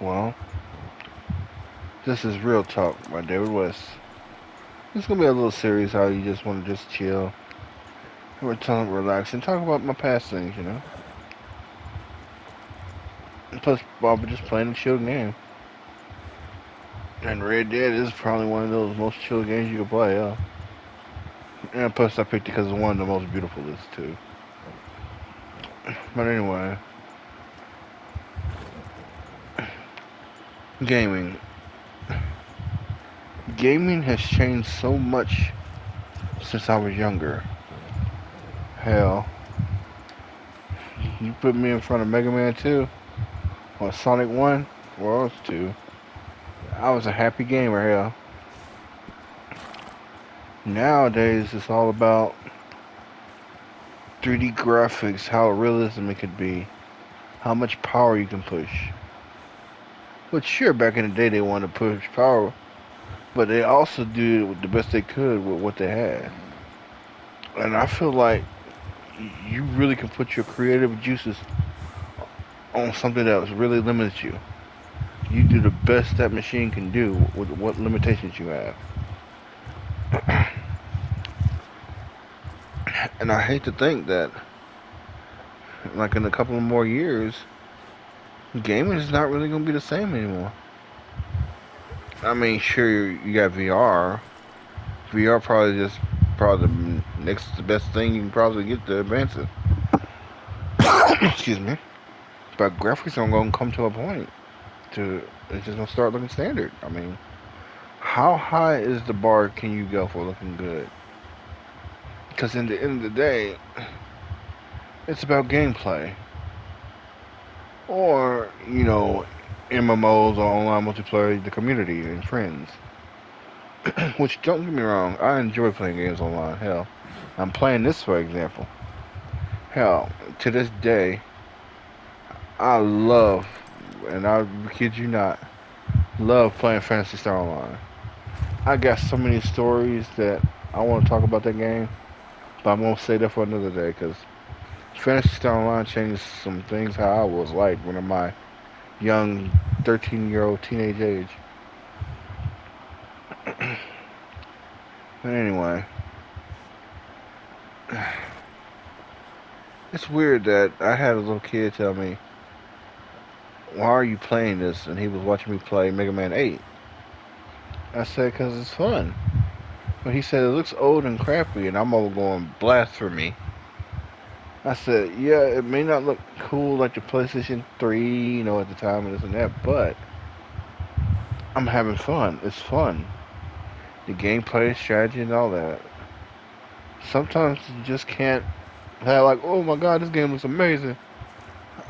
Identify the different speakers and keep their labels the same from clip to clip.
Speaker 1: Well, this is Real Talk by David West. It's gonna be a little series how you just want to just chill, have a time, relax, and talk about my past things, you know. And plus, Bob was just playing a chill game. And Red Dead is probably one of those most chill games you can play, yeah. And plus, I picked it because it's one of the most beautiful lists too. But anyway, gaming. Gaming has changed so much since I was younger. Hell, you put me in front of Mega Man 2 or Sonic 1, well, it's 2. I was a happy gamer, hell. Nowadays, it's all about 3D graphics, how realism it could be, how much power you can push. But sure, back in the day, they wanted to push power, but they also did the best they could with what they had. And I feel like you really can put your creative juices on something that really limits you. You do the best that machine can do with what limitations you have. And I hate to think that, like in a couple of more years, gaming is not really gonna be the same anymore. I mean, sure you got VR. VR probably the next best thing you can probably get to advance it. Excuse me. But graphics are gonna come to a point to it's just gonna start looking standard. I mean, how high is the bar can you go for looking good? Because in the end of the day, it's about gameplay. Or, MMOs or online multiplayer, the community and friends. Which, don't get me wrong, I enjoy playing games online. Hell, I'm playing this for example. Hell, to this day, I love, and I kid you not, love playing Phantasy Star Online. I got so many stories that I want to talk about that game, but I'm going to say that for another day because Phantasy Star Online changed some things how I was like when in my young 13-year-old teenage age. But anyway, it's weird that I had a little kid tell me, "Why are you playing this?" And he was watching me play Mega Man 8. I said, "Because it's fun." But he said, "It looks old and crappy," and I'm all going, "Blasphemy." I said, "Yeah, it may not look cool like the PlayStation 3, at the time and this and that, but I'm having fun. It's fun. The gameplay, strategy, and all that. Sometimes you just can't have like, oh my god, this game looks amazing.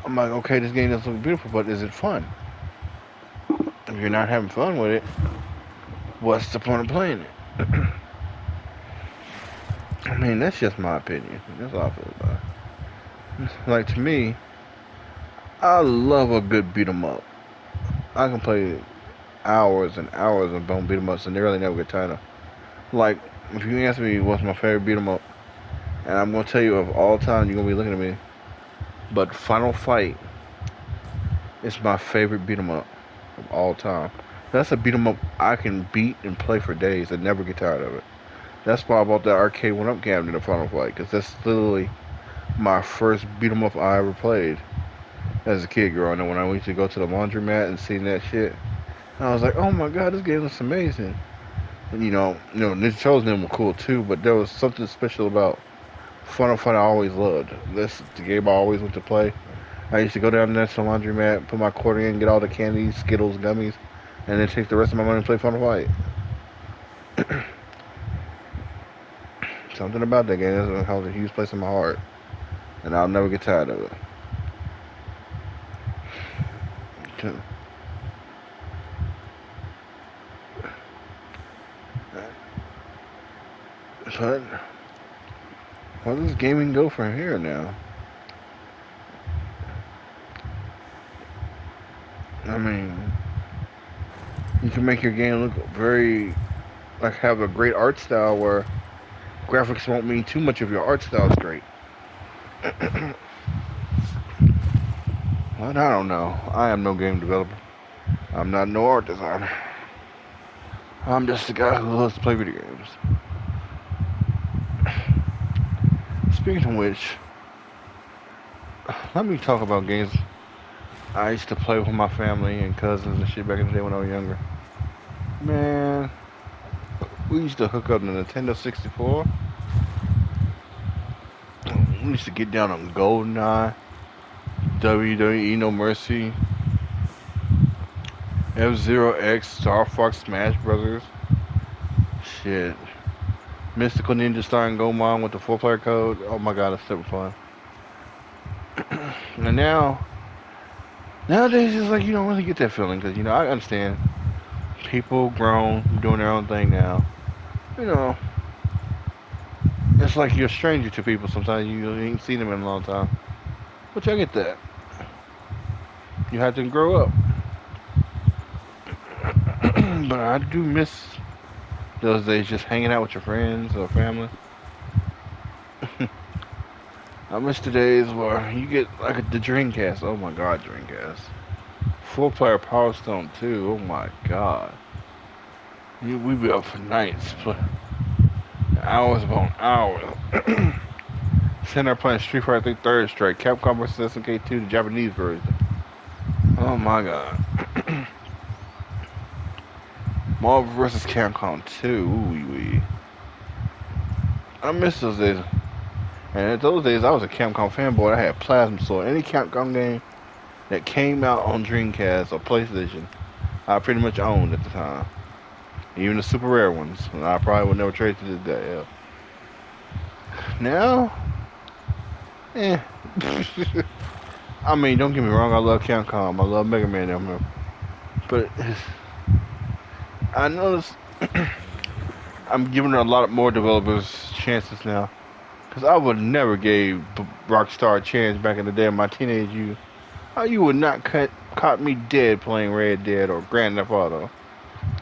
Speaker 1: I'm like, okay, this game doesn't look beautiful, but is it fun? If you're not having fun with it, what's the point of playing it?" I mean, that's just my opinion. That's all I feel about it. Like, to me, I love a good beat 'em up. I can play hours and hours of bone beat 'em ups and they really never get tired of. Like, if you ask me what's my favorite beat 'em up, and I'm gonna tell you of all time, you're gonna be looking at me, but Final Fight is my favorite beat 'em up of all time. That's a beat 'em up I can beat and play for days and never get tired of it. That's why I bought that arcade one up cabinet of Final Fight, because that's literally my first beat 'em up I ever played as a kid growing up. When I used to go to the laundromat and see that shit, I was like, "Oh my god, this game looks amazing." And Ninja Turtles and them were cool too, but there was something special about Final Fight I always loved. That's the game I always went to play. I used to go down there to the laundromat, put my quarter in, get all the candies, Skittles, gummies, and then take the rest of my money and play Final Fight. Something about that game that held a huge place in my heart, and I'll never get tired of it. But where does gaming go from here now? I mean, you can make your game look very, like, have a great art style where graphics won't mean too much if your art style is great. But I don't know. I am no game developer. I'm not no art designer. I'm just a guy who loves to play video games. Speaking of which, let me talk about games I used to play with my family and cousins and shit back in the day when I was younger. Man, we used to hook up the Nintendo 64. We used to get down on GoldenEye, WWE No Mercy, F-Zero X, Star Fox, Smash Brothers. Shit. Mystical Ninja Star and Gomon with the 4-player code. Oh my god, that's super fun. And nowadays it's like you don't really get that feeling because, I understand people grown, doing their own thing now. It's like you're a stranger to people sometimes. You ain't seen them in a long time. Which I get that. You have to grow up. But I do miss those days just hanging out with your friends or family. I miss the days where you get like the Dreamcast. Oh my god, Dreamcast. 4-player Power Stone 2. Oh my god. We'd be up for nights. Hours upon hours. Sitting there playing Street Fighter 3 Third Strike, Capcom vs SNK 2, the Japanese version. Oh my god. Marvel vs Capcom 2. Ooh wee. I miss those days. And in those days, I was a Capcom fanboy. I had Plasma Sword. Any Capcom game that came out on Dreamcast or PlayStation, I pretty much owned at the time. Even the super rare ones. And I probably would never trade to this day. Yeah. Now, I mean, don't get me wrong. I love Capcom. I love Mega Man. But I noticed I'm giving a lot more developers chances now. Because I would never gave Rockstar a chance back in the day of my teenage youth. You would not caught me dead playing Red Dead or Grand Theft Auto.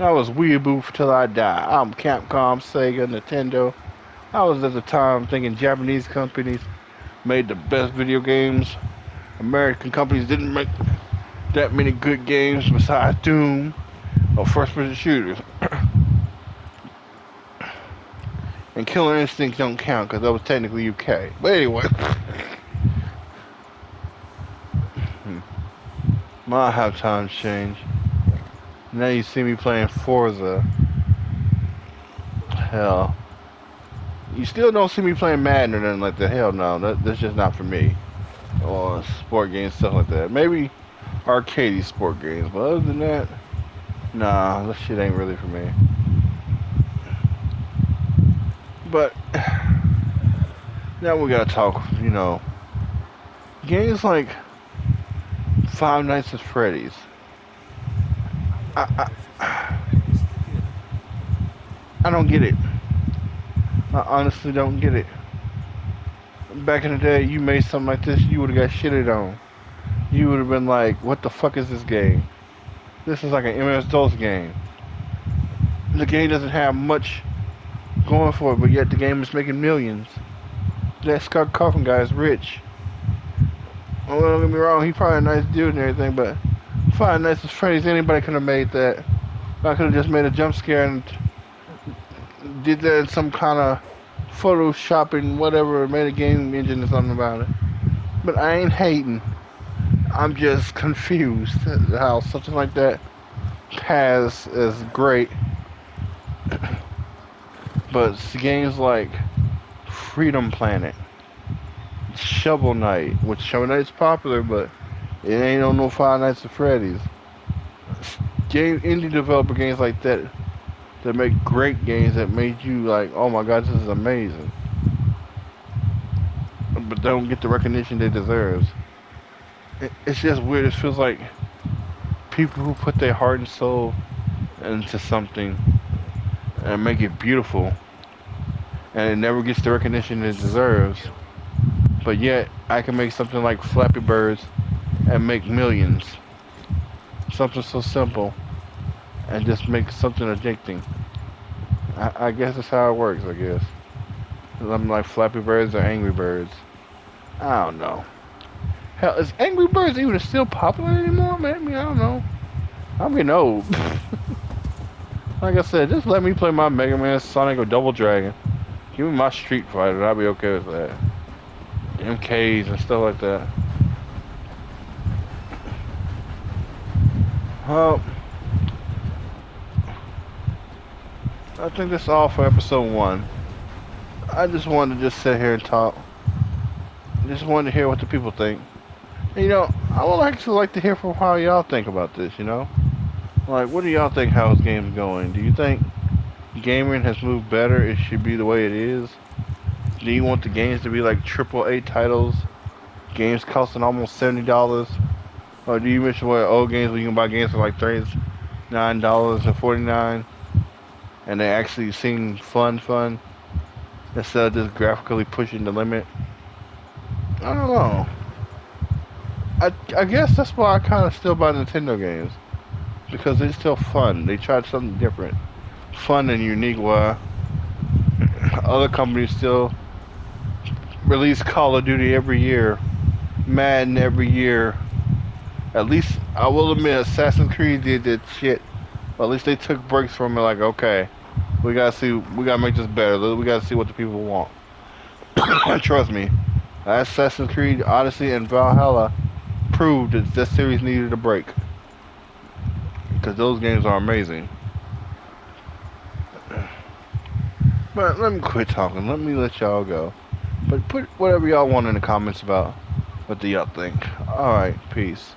Speaker 1: I was weeaboo till I die. I'm Capcom, Sega, Nintendo. I was at the time thinking Japanese companies made the best video games. American companies didn't make that many good games besides Doom or first-person shooters. And Killer Instinct don't count because that was technically UK. But anyway. My have times changed. Now you see me playing Forza. Hell. You still don't see me playing Madden or nothing like that. Hell no. That's just not for me. Or sport games, stuff like that. Maybe arcade sport games. But other than that, nah, that shit ain't really for me. But now we gotta talk, games like Five Nights at Freddy's. I don't get it. I honestly don't get it. Back in the day, you made something like this, you would have got shitted on. You would have been like, what the fuck is this game? This is like an MS-DOS game. The game doesn't have much going for it, but yet the game is making millions. That Scott Cawthon guy is rich. Oh, don't get me wrong, he's probably a nice dude and everything, but Five Nights at Freddy's, anybody could have made that. I could have just made a jump scare and did that in some kind of photoshopping, whatever, made a game engine or something about it. But I ain't hating. I'm just confused how something like that has is great. But games like Freedom Planet, Shovel Knight, which Shovel Knight's popular, but it ain't on no Five Nights at Freddy's. Indie developer games like that make great games that made you like, oh my god, this is amazing. But they don't get the recognition they deserve. It's just weird. It feels like people who put their heart and soul into something and make it beautiful, and it never gets the recognition it deserves. But yet, I can make something like Flappy Birds and make millions. Something so simple, and just make something addicting. I guess that's how it works, I guess. I'm like Flappy Birds or Angry Birds. I don't know. Hell, is Angry Birds even still popular anymore? Maybe, I don't know. I'm getting old. Like I said, just let me play my Mega Man, Sonic, or Double Dragon. Give me my Street Fighter, and I'll be okay with that. MKs and stuff like that. Well, I think that's all for episode 1. I just wanted to just sit here and talk. Just wanted to hear what the people think. And, I would actually like to hear from how y'all think about this, Like, what do y'all think how this game's going? Do you think gaming has moved better? It should be the way it is? Do you want the games to be like AAA titles? Games costing almost $70? Or do you wish for old games where you can buy games for like $39.49 and they actually seem fun instead of just graphically pushing the limit? I don't know. I guess that's why I kind of still buy Nintendo games, because they're still fun. They tried something different, fun and unique. While other companies still release Call of Duty every year, Madden every year. At least I will admit, Assassin's Creed did that shit. But at least they took breaks from it. Like, okay, we gotta make this better. We gotta see what the people want. Trust me, Assassin's Creed Odyssey and Valhalla proved that this series needed a break, because those games are amazing. But let me quit talking. Let me let y'all go. But put whatever y'all want in the comments about what do y'all think. Alright, peace.